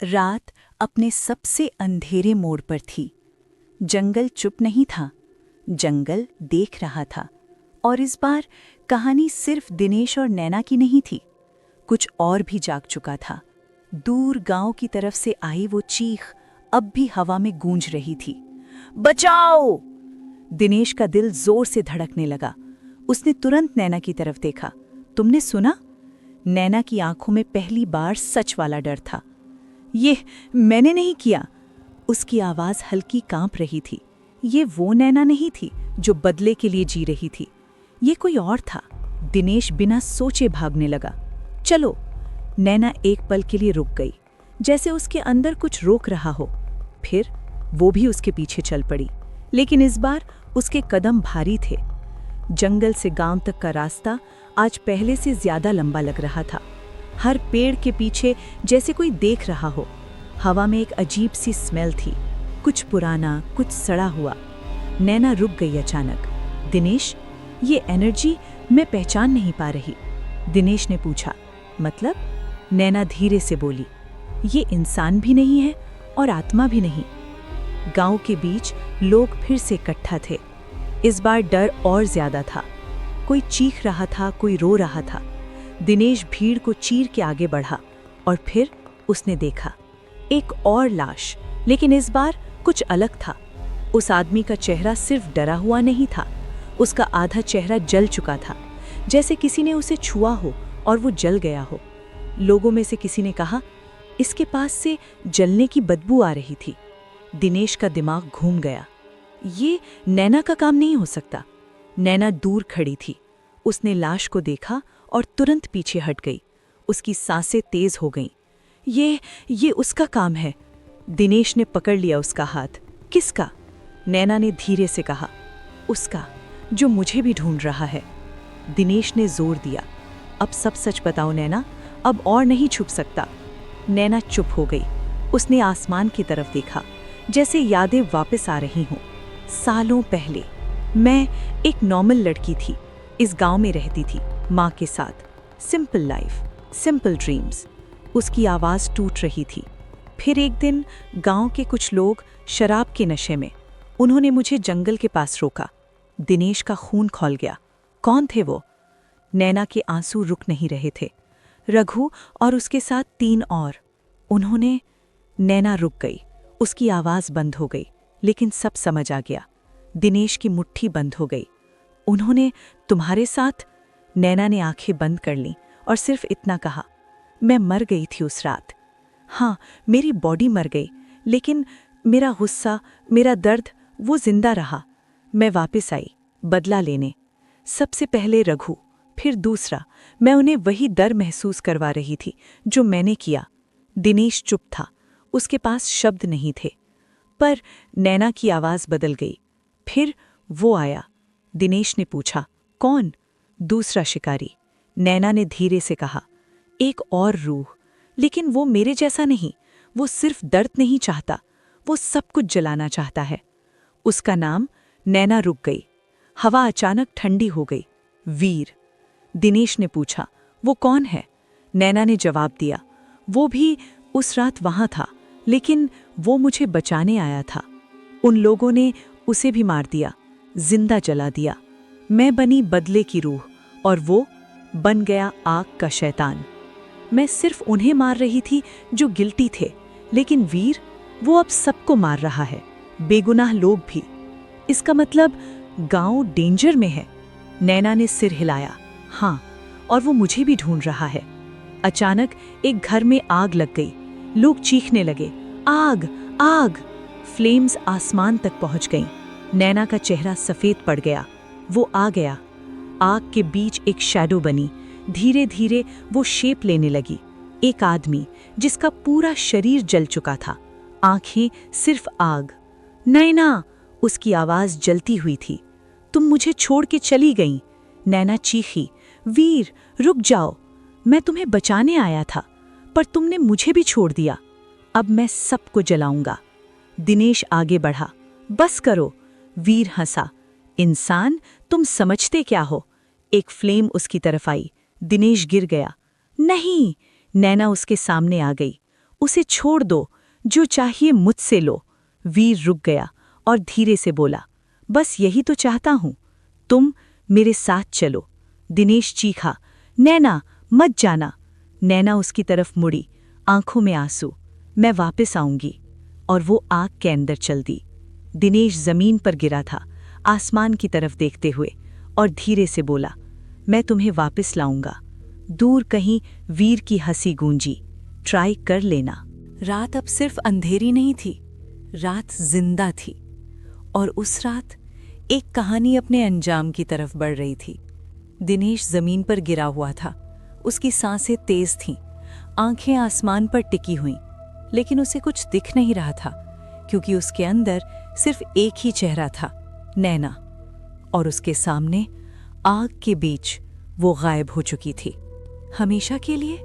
रात अपने सबसे अंधेरे मोड़ पर थी। जंगल चुप नहीं था, जंगल देख रहा था। और इस बार कहानी सिर्फ दिनेश और नैना की नहीं थी, कुछ और भी जाग चुका था। दूर गांव की तरफ से आई वो चीख अब भी हवा में गूंज रही थी। बचाओ! दिनेश का दिल जोर से धड़कने लगा। उसने तुरंत नैना की तरफ देखा। तुमने सुना? नैना की आंखों में पहली बार सच वाला डर था। ये मैंने नहीं किया। उसकी आवाज हल्की कांप रही थी। ये वो नैना नहीं थी जो बदले के लिए जी रही थी, ये कोई और था। दिनेश बिना सोचे भागने लगा। चलो! नैना एक पल के लिए रुक गई, जैसे उसके अंदर कुछ रोक रहा हो। फिर वो भी उसके पीछे चल पड़ी, लेकिन इस बार उसके कदम भारी थे। जंगल से गांव तक का रास्ता आज पहले से ज्यादा लंबा लग रहा था। हर पेड़ के पीछे जैसे कोई देख रहा हो। हवा में एक अजीब सी स्मेल थी, कुछ पुराना, कुछ सड़ा हुआ। नैना रुक गई अचानक। दिनेश, ये एनर्जी मैं पहचान नहीं पा रही। दिनेश ने पूछा। मतलब? नैना धीरे से बोली, ये इंसान भी नहीं है और आत्मा भी नहीं। गांव के बीच लोग फिर से इकट्ठा थे। इस बार डर और ज्यादा था। कोई चीख रहा था, कोई रो रहा था। दिनेश भीड़ को चीर के आगे बढ़ा और फिर उसने देखा एक और लाश, लेकिन इस बार कुछ अलग था। उस आदमी का चेहरा सिर्फ डरा हुआ नहीं था, उसका आधा चेहरा जल चुका था, जैसे किसी ने उसे छुआ हो और वो जल गया हो। लोगों में से किसी ने कहा, इसके पास से जलने की बदबू आ रही थी। दिनेश का दिमाग घूम गया। ये नैना का काम नहीं हो सकता। नैना दूर खड़ी थी। उसने लाश को देखा और तुरंत पीछे हट गई। उसकी सांसें तेज हो गईं। ये उसका काम है। दिनेश ने पकड़ लिया उसका हाथ। किसका? नैना ने धीरे से कहा। उसका, जो मुझे भी ढूंढ रहा है। दिनेश ने जोर दिया। अब सब सच बताओ नैना, अब और नहीं छुप सकता। नैना चुप हो गई। उसने आसमान की तरफ देखा, जैसे यादें वापस आ रही हों। सालों पहले मैं एक नॉर्मल लड़की थी, इस गांव में रहती थी, माँ के साथ। Simple life, simple dreams. उसकी आवाज़ टूट रही थी। फिर एक दिन गांव के कुछ लोग शराब के नशे में, उन्होंने मुझे जंगल के पास रोका। दिनेश का खून खौल गया। कौन थे वो? नैना के आंसू रुक नहीं रहे थे। रघु और उसके साथ 3 और। उन्होंने... नैना रुक गई। उसकी आवाज़ बंद हो गई, लेकिन सब समझ आ गया। दिनेश की मुट्ठी बंद हो गई। उन्होंने तुम्हारे साथ? नैना ने आंखें बंद कर लीं और सिर्फ इतना कहा, मैं मर गई थी उस रात। हाँ, मेरी बॉडी मर गई, लेकिन मेरा गुस्सा, मेरा दर्द, वो जिंदा रहा। मैं वापस आई, बदला लेने। सबसे पहले रघु, फिर दूसरा। मैं उन्हें वही डर महसूस करवा रही थी जो मैंने किया। दिनेश चुप था, उसके पास शब्द नहीं थे। पर नैना की आवाज़ बदल गई। फिर वो आया। दिनेश ने पूछा, कौन? दूसरा शिकारी। नैना ने धीरे से कहा, एक और रूह, लेकिन वो मेरे जैसा नहीं। वो सिर्फ दर्द नहीं चाहता, वो सब कुछ जलाना चाहता है। उसका नाम... नैना रुक गई। हवा अचानक ठंडी हो गई। वीर। दिनेश ने पूछा, वो कौन है? नैना ने जवाब दिया, वो भी उस रात वहां था, लेकिन वो मुझे बचाने आया था। उन लोगों ने उसे भी मार दिया, जिंदा जला दिया। मैं बनी बदले की रूह और वो बन गया आग का शैतान। मैं सिर्फ उन्हें मार रही थी जो गिल्टी थे, लेकिन वीर, वो अब सबको मार रहा है, बेगुनाह लोग भी। इसका मतलब गांव डेंजर में है। नैना ने सिर हिलाया। हाँ, और वो मुझे भी ढूंढ रहा है। अचानक एक घर में आग लग गई। लोग चीखने लगे, आग, आग! फ्लेम्स आसमान तक पहुंच गईं। नैना का चेहरा सफेद पड़ गया। वो आ गया। आग के बीच एक शैडो बनी। धीरे धीरे वो शेप लेने लगी। एक आदमी जिसका पूरा शरीर जल चुका था, आंखें सिर्फ आग। नैना! उसकी आवाज जलती हुई थी। तुम मुझे छोड़ के चली गईं। नैना चीखी, वीर, रुक जाओ। मैं तुम्हें बचाने आया था, पर तुमने मुझे भी छोड़ दिया। अब मैं सबको जलाऊंगा। दिनेश आगे बढ़ा। बस करो। वीर हंसा। इंसान, तुम समझते क्या हो? एक फ्लेम उसकी तरफ आई। दिनेश गिर गया। नहीं! नैना उसके सामने आ गई। उसे छोड़ दो, जो चाहिए मुझसे लो। वीर रुक गया और धीरे से बोला, बस यही तो चाहता हूं, तुम मेरे साथ चलो। दिनेश चीखा, नैना मत जाना। नैना उसकी तरफ मुड़ी, आंखों में आंसू। मैं वापस आऊंगी। और वो आग के अंदर चल दी। दिनेश जमीन पर गिरा था, आसमान की तरफ देखते हुए, और धीरे से बोला, मैं तुम्हें वापस लाऊंगा। दूर कहीं वीर की हंसी गूंजी, ट्राई कर लेना। रात अब सिर्फ अंधेरी नहीं थी, रात जिंदा थी। और उस रात एक कहानी अपने अंजाम की तरफ बढ़ रही थी। दिनेश जमीन पर गिरा हुआ था, उसकी सांसें तेज थीं, आंखें आसमान पर टिकी हुईं, लेकिन उसे कुछ दिख नहीं रहा था, क्योंकि उसके अंदर सिर्फ एक ही चेहरा था, नैना। और उसके सामने आग के बीच वो गायब हो चुकी थी। हमेशा के लिए?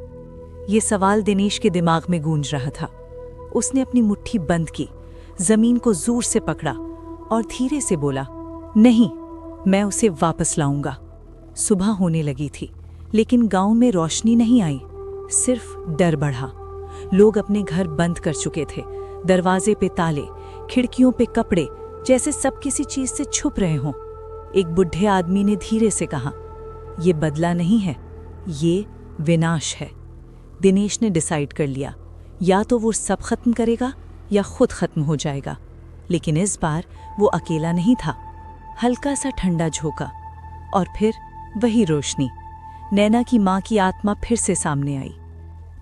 ये सवाल दिनेश के दिमाग में गूंज रहा था। उसने अपनी मुट्ठी बंद की, जमीन को जोर से पकड़ा और धीरे से बोला, नहीं, मैं उसे वापस लाऊंगा। सुबह होने लगी थी, लेकिन गांव में रोशनी नहीं आई, सिर्फ डर बढ़ा। लोग अपने घर बंद कर चुके थे, दरवाजे पे ताले, खिड़कियों पे कपड़े, जैसे सब किसी चीज से छुप रहे हों। एक बुढ़े आदमी ने धीरे से कहा, ये बदला नहीं है, ये विनाश है। दिनेश ने डिसाइड कर लिया, या तो वो सब खत्म करेगा या खुद खत्म हो जाएगा। लेकिन इस बार वो अकेला नहीं था। हल्का सा ठंडा झोंका और फिर वही रोशनी। नैना की माँ की आत्मा फिर से सामने आई।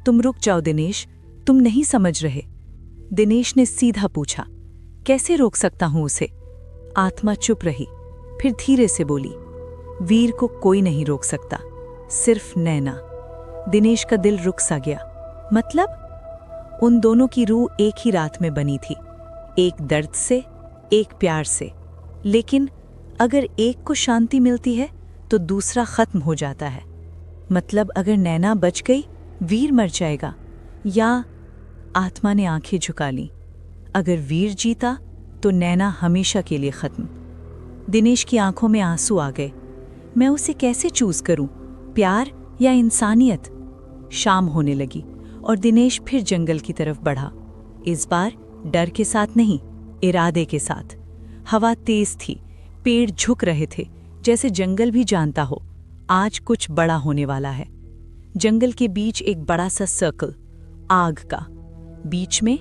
तुम रुक जाओ दिनेश, तुम नहीं समझ रहे। दिनेश ने सीधा पूछा, कैसे रोक सकता हूं उसे? आत्मा चुप रही, फिर धीरे से बोली, वीर को कोई नहीं रोक सकता, सिर्फ नैना। दिनेश का दिल रुक सा गया। मतलब? उन दोनों की रूह एक ही रात में बनी थी, एक दर्द से, एक प्यार से। लेकिन अगर एक को शांति मिलती है तो दूसरा खत्म हो जाता है। मतलब अगर नैना बच गई, वीर मर जाएगा? या? आत्मा ने आंखें झुका लीं। अगर वीर जीता तो नैना हमेशा के लिए खत्म। दिनेश की आंखों में आंसू आ गए। मैं उसे कैसे चूज करूं, प्यार या इंसानियत? शाम होने लगी और दिनेश फिर जंगल की तरफ बढ़ा। इस बार डर के साथ नहीं, इरादे के साथ। हवा तेज थी, पेड़ झुक रहे थे, जैसे जंगल भी जानता हो आज कुछ बड़ा होने वाला है। जंगल के बीच एक बड़ा सा सर्कल, आग का। बीच में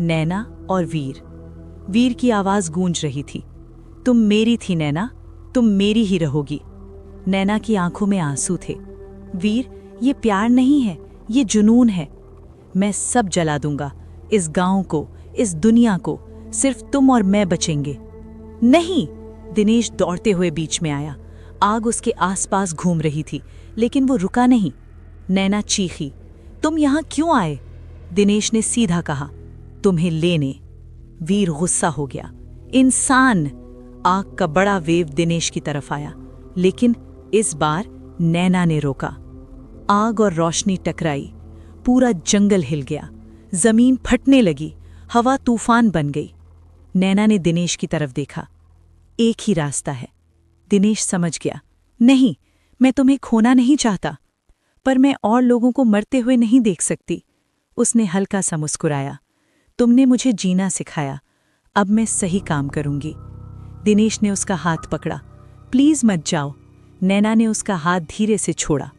नैना और वीर। वीर की आवाज गूंज रही थी, तुम मेरी थी नैना, तुम मेरी ही रहोगी। नैना की आंखों में आंसू थे। वीर, ये प्यार नहीं है, ये जुनून है। मैं सब जला दूंगा, इस गांव को, इस दुनिया को, सिर्फ तुम और मैं बचेंगे। नहीं! दिनेश दौड़ते हुए बीच में आया। आग उसके आसपास घूम रही थी, लेकिन वो रुका नहीं। नैना चीखी, तुम यहां क्यों आए? दिनेश ने सीधा कहा, तुम्हें लेने। वीर गुस्सा हो गया, इंसान! आग का बड़ा वेव दिनेश की तरफ आया, लेकिन इस बार नैना ने रोका। आग और रोशनी टकराई, पूरा जंगल हिल गया, जमीन फटने लगी, हवा तूफान बन गई। नैना ने दिनेश की तरफ देखा। एक ही रास्ता है। दिनेश समझ गया, नहीं, मैं तुम्हें खोना नहीं चाहता, पर मैं और लोगों को मरते हुए नहीं देख सकती। उसने हल्का सा मुस्कुराया, तुमने मुझे जीना सिखाया, अब मैं सही काम करूंगी। दिनेश ने उसका हाथ पकड़ा, प्लीज मत जाओ। नैना ने उसका हाथ धीरे से छोड़ा,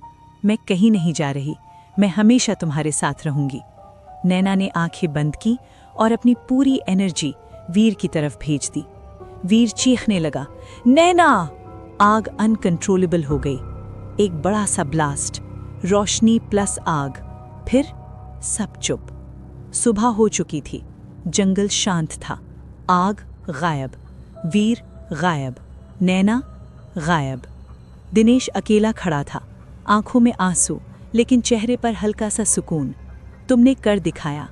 मैं कहीं नहीं जा रही, मैं हमेशा तुम्हारे साथ रहूंगी। नैना ने आंखें बंद की और अपनी पूरी एनर्जी वीर की तरफ भेज दी। वीर चीखने लगा, नैना! आग अनकंट्रोलेबल हो गई। एक बड़ा सा ब्लास्ट, रोशनी प्लस आग, फिर सब चुप। सुबह हो चुकी थी, जंगल शांत था। आग गायब, वीर गायब, नैना गायब। दिनेश अकेला खड़ा था, आंखों में आंसू, लेकिन चेहरे पर हल्का सा सुकून। तुमने कर दिखाया।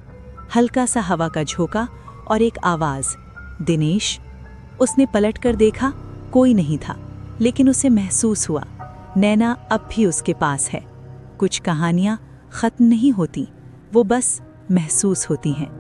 हल्का सा हवा का झोंका और एक आवाज, दिनेश। उसने पलटकर देखा, कोई नहीं था, लेकिन उसे महसूस हुआ नैना अब भी उसके पास है। कुछ कहानियां खत्म नहीं होती, वो बस महसूस होती हैं।